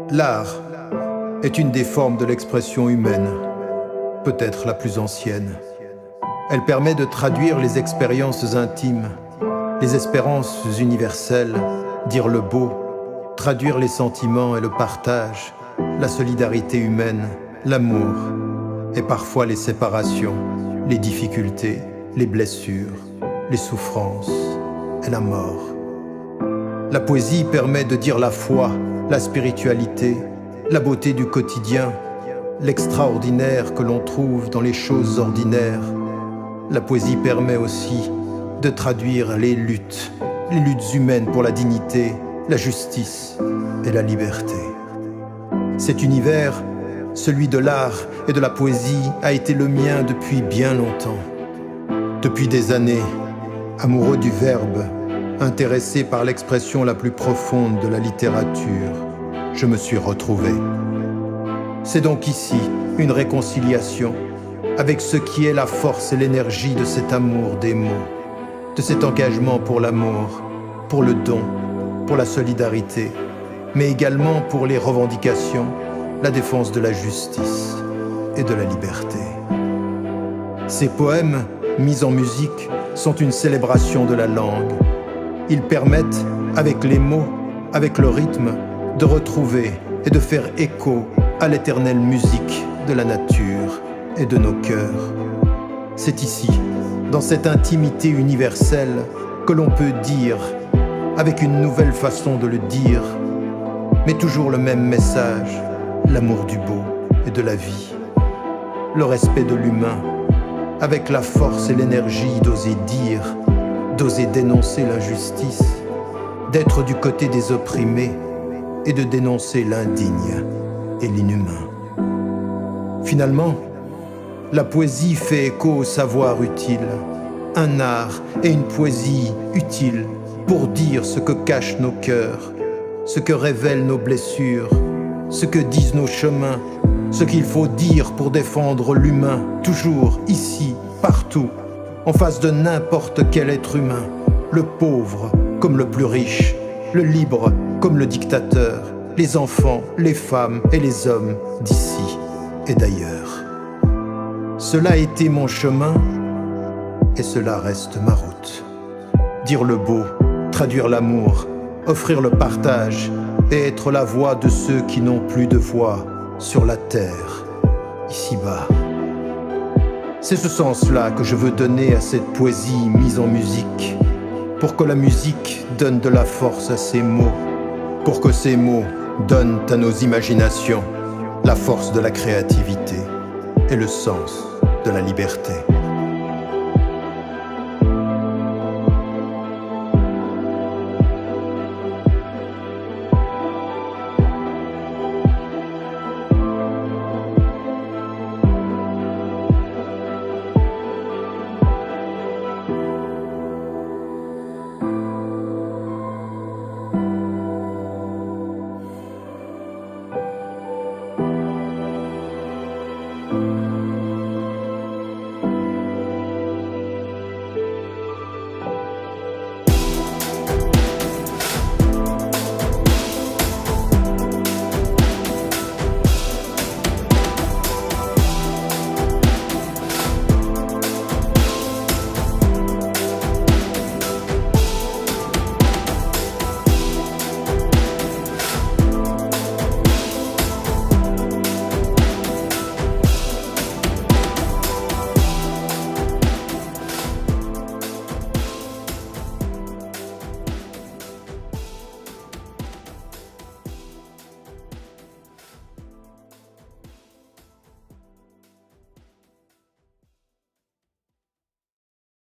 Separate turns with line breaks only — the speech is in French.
L'art est une des formes de l'expression humaine, peut-être la plus ancienne. Elle permet de traduire les expériences intimes, les espérances universelles, dire le beau, traduire les sentiments et le partage, la solidarité humaine, l'amour, et parfois les séparations, les difficultés, les blessures, les souffrances et la mort. La poésie permet de dire la foi, la spiritualité, la beauté du quotidien, l'extraordinaire que l'on trouve dans les choses ordinaires. La poésie permet aussi de traduire les luttes humaines pour la dignité, la justice et la liberté. Cet univers, celui de l'art et de la poésie, a été le mien depuis bien longtemps. Depuis des années, amoureux du verbe, intéressé par l'expression la plus profonde de la littérature, je me suis retrouvé. C'est donc ici une réconciliation avec ce qui est la force et l'énergie de cet amour des mots, de cet engagement pour l'amour, pour le don, pour la solidarité, mais également pour les revendications, la défense de la justice et de la liberté. Ces poèmes, mis en musique, sont une célébration de la langue. Ils permettent, avec les mots, avec le rythme, de retrouver et de faire écho à l'éternelle musique de la nature et de nos cœurs. C'est ici, dans cette intimité universelle, que l'on peut dire, avec une nouvelle façon de le dire, mais toujours le même message, l'amour du beau et de la vie, le respect de l'humain, avec la force et l'énergie d'oser dire, d'oser dénoncer l'injustice, d'être du côté des opprimés et de dénoncer l'indigne et l'inhumain. Finalement, la poésie fait écho au savoir utile, un art et une poésie utiles pour dire ce que cachent nos cœurs, ce que révèlent nos blessures, ce que disent nos chemins, ce qu'il faut dire pour défendre l'humain, toujours, ici, partout, en face de n'importe quel être humain, le pauvre comme le plus riche, le libre comme le dictateur, les enfants, les femmes et les hommes d'ici et d'ailleurs. Cela a été mon chemin et cela reste ma route. Dire le beau, traduire l'amour, offrir le partage et être la voix de ceux qui n'ont plus de voix sur la terre, ici-bas. C'est ce sens-là que je veux donner à cette poésie mise en musique, pour que la musique donne de la force à ces mots, pour que ces mots donnent à nos imaginations la force de la créativité et le sens de la liberté.